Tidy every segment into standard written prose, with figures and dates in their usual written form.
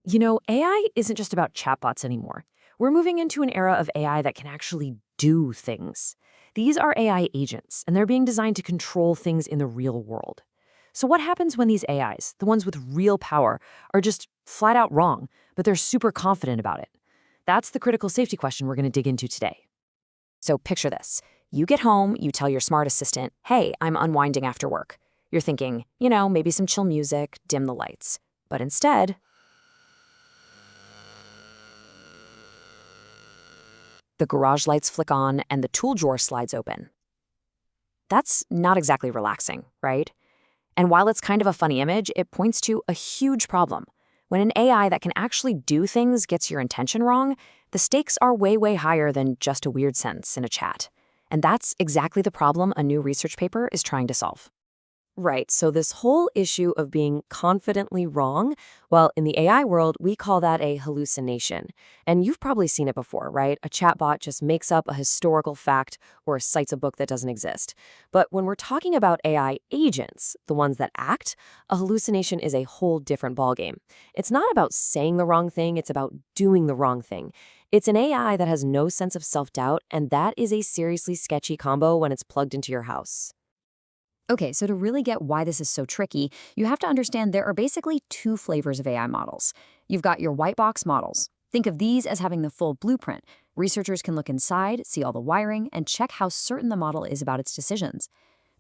AI isn't just about chatbots anymore. We're moving into an era of AI that can actually do things. These are AI agents, and they're being designed to control things in the real world. So what happens when these AIs, the ones with real power, are just flat out wrong, but they're super confident about it? That's the critical safety question we're going to dig into today. So picture this. You get home, you tell your smart assistant, hey, I'm unwinding after work. You're thinking, maybe some chill music, dim the lights. But instead, the garage lights flick on and the tool drawer slides open. That's not exactly relaxing, right? And while it's kind of a funny image, it points to a huge problem. When an AI that can actually do things gets your intention wrong, the stakes are way, way higher than just a weird sentence in a chat. And that's exactly the problem a new research paper is trying to solve. Right, so this whole issue of being confidently wrong, well, in the AI world, we call that a hallucination. And you've probably seen it before, right? A chatbot just makes up a historical fact or cites a book that doesn't exist. But when we're talking about AI agents, the ones that act, a hallucination is a whole different ballgame. It's not about saying the wrong thing, it's about doing the wrong thing. It's an AI that has no sense of self-doubt, and that is a seriously sketchy combo when it's plugged into your house. Okay, so to really get why this is so tricky, you have to understand there are basically two flavors of AI models. You've got your white box models. Think of these as having the full blueprint. Researchers can look inside, see all the wiring, and check how certain the model is about its decisions.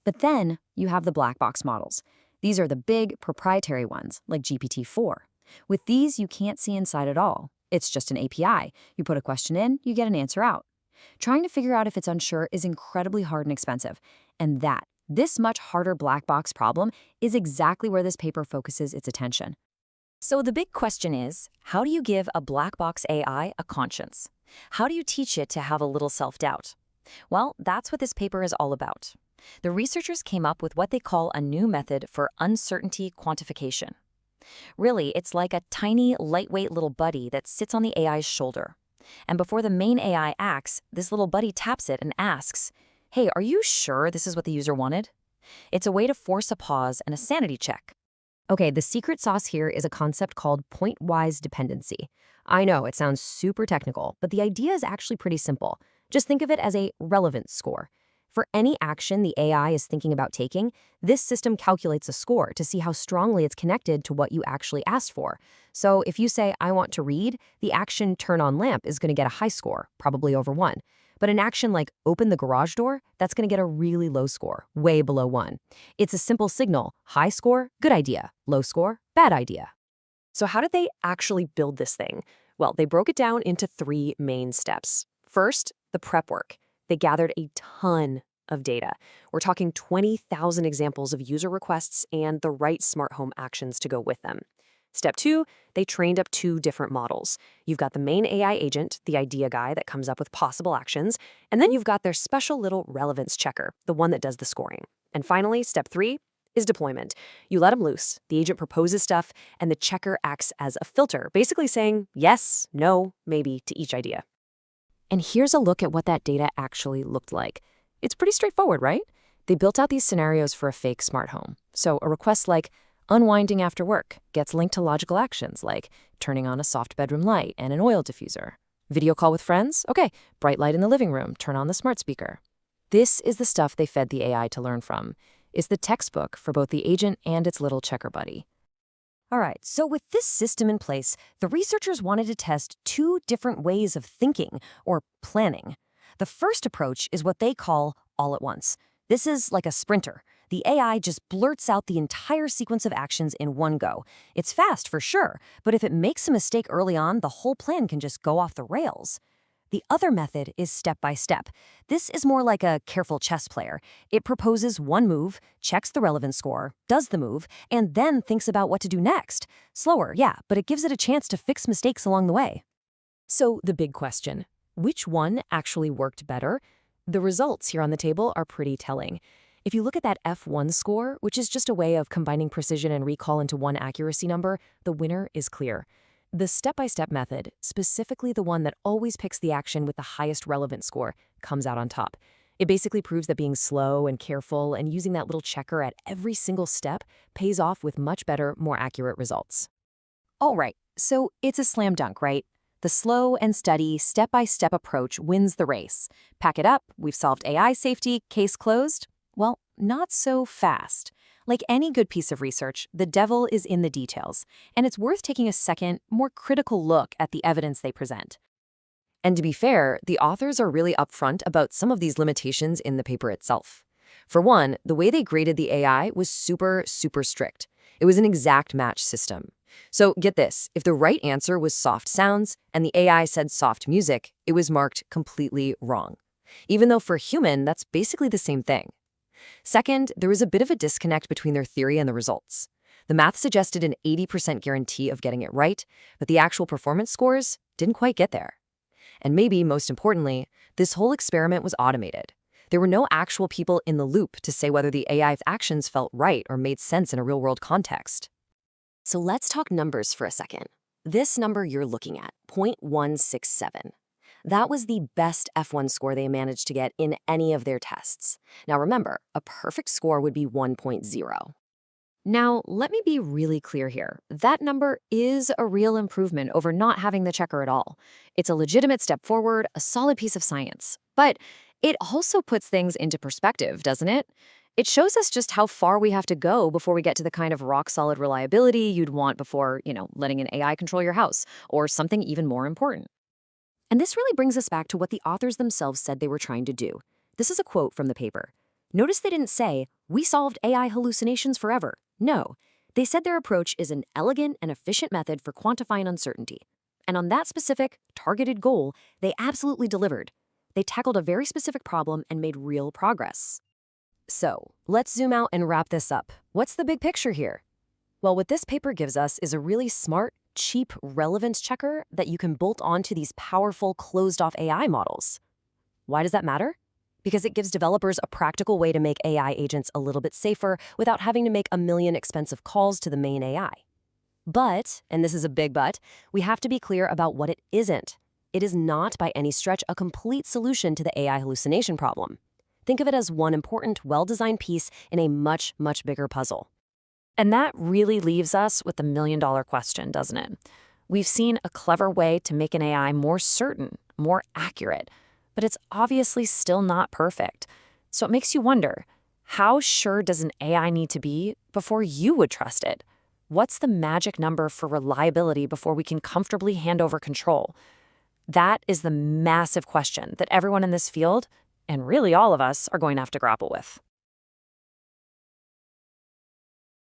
But then you have the black box models. These are the big, proprietary ones, like GPT-4. With these, you can't see inside at all. It's just an API. You put a question in, you get an answer out. Trying to figure out if it's unsure is incredibly hard and expensive. And this much harder black box problem is exactly where this paper focuses its attention. So the big question is, how do you give a black box AI a conscience? How do you teach it to have a little self-doubt? Well, that's what this paper is all about. The researchers came up with what they call a new method for uncertainty quantification. Really, it's like a tiny, lightweight little buddy that sits on the AI's shoulder. And before the main AI acts, this little buddy taps it and asks, hey, are you sure this is what the user wanted? It's a way to force a pause and a sanity check. Okay, the secret sauce here is a concept called point-wise dependency. I know it sounds super technical, but the idea is actually pretty simple. Just think of it as a relevance score. For any action the AI is thinking about taking, this system calculates a score to see how strongly it's connected to what you actually asked for. So if you say, I want to read, the action turn on lamp is going to get a high score, probably over 1. But an action like open the garage door, that's going to get a really low score, way below 1. It's a simple signal: high score, good idea; low score, bad idea. So how did they actually build this thing? Well, they broke it down into 3 main steps. First, the prep work. They gathered a ton of data. We're talking 20,000 examples of user requests and the right smart home actions to go with them. Step 2, they trained up 2 different models. You've got the main AI agent, the idea guy that comes up with possible actions, and then you've got their special little relevance checker, the one that does the scoring. And finally, step 3 is deployment. You let them loose, the agent proposes stuff, and the checker acts as a filter, basically saying yes, no, maybe to each idea. And here's a look at what that data actually looked like. It's pretty straightforward, right? They built out these scenarios for a fake smart home. So a request like unwinding after work gets linked to logical actions like turning on a soft bedroom light and an oil diffuser. Video call with friends? Okay, bright light in the living room, turn on the smart speaker. This is the stuff they fed the AI to learn from. It's the textbook for both the agent and its little checker buddy. All right, so with this system in place, the researchers wanted to test 2 different ways of thinking, or planning. The first approach is what they call all at once. This is like a sprinter. The AI just blurts out the entire sequence of actions in one go. It's fast for sure, but if it makes a mistake early on, the whole plan can just go off the rails. The other method is step by step. This is more like a careful chess player. It proposes one move, checks the relevance score, does the move, and then thinks about what to do next. Slower, yeah, but it gives it a chance to fix mistakes along the way. So the big question, which one actually worked better? The results here on the table are pretty telling. If you look at that F1 score, which is just a way of combining precision and recall into one accuracy number, the winner is clear. The step-by-step method, specifically the one that always picks the action with the highest relevant score, comes out on top. It basically proves that being slow and careful and using that little checker at every single step pays off with much better, more accurate results. All right, So it's a slam dunk, right? The slow and steady, step-by-step approach wins the race. Pack it up, we've solved AI safety, case closed? Well, not so fast. Like any good piece of research, the devil is in the details, and it's worth taking a second, more critical look at the evidence they present. And to be fair, the authors are really upfront about some of these limitations in the paper itself. For one, the way they graded the AI was super, super strict. It was an exact match system. So get this, if the right answer was soft sounds and the AI said soft music, it was marked completely wrong. Even though for a human, that's basically the same thing. Second, there was a bit of a disconnect between their theory and the results. The math suggested an 80% guarantee of getting it right, but the actual performance scores didn't quite get there. And maybe most importantly, this whole experiment was automated. There were no actual people in the loop to say whether the AI's actions felt right or made sense in a real-world context. So let's talk numbers for a second. This number you're looking at, 0.167. That was the best F1 score they managed to get in any of their tests. Now remember, a perfect score would be 1.0. Now, let me be really clear here. That number is a real improvement over not having the checker at all. It's a legitimate step forward, a solid piece of science. But it also puts things into perspective, doesn't it? It shows us just how far we have to go before we get to the kind of rock-solid reliability you'd want before, letting an AI control your house, or something even more important. And this really brings us back to what the authors themselves said they were trying to do. This is a quote from the paper. Notice they didn't say, "We solved AI hallucinations forever." No, they said their approach is an elegant and efficient method for quantifying uncertainty. And on that specific, targeted goal, they absolutely delivered. They tackled a very specific problem and made real progress. So, let's zoom out and wrap this up. What's the big picture here? Well, what this paper gives us is a really smart, cheap relevance checker that you can bolt onto these powerful, closed-off AI models. Why does that matter? Because it gives developers a practical way to make AI agents a little bit safer without having to make a million expensive calls to the main AI. But, and this is a big but, we have to be clear about what it isn't. It is not by any stretch a complete solution to the AI hallucination problem. Think of it as one important, well-designed piece in a much, much bigger puzzle. And that really leaves us with the million-dollar question, doesn't it? We've seen a clever way to make an AI more certain, more accurate, but it's obviously still not perfect. So it makes you wonder, how sure does an AI need to be before you would trust it? What's the magic number for reliability before we can comfortably hand over control? That is the massive question that everyone in this field, and really all of us, are going to have to grapple with.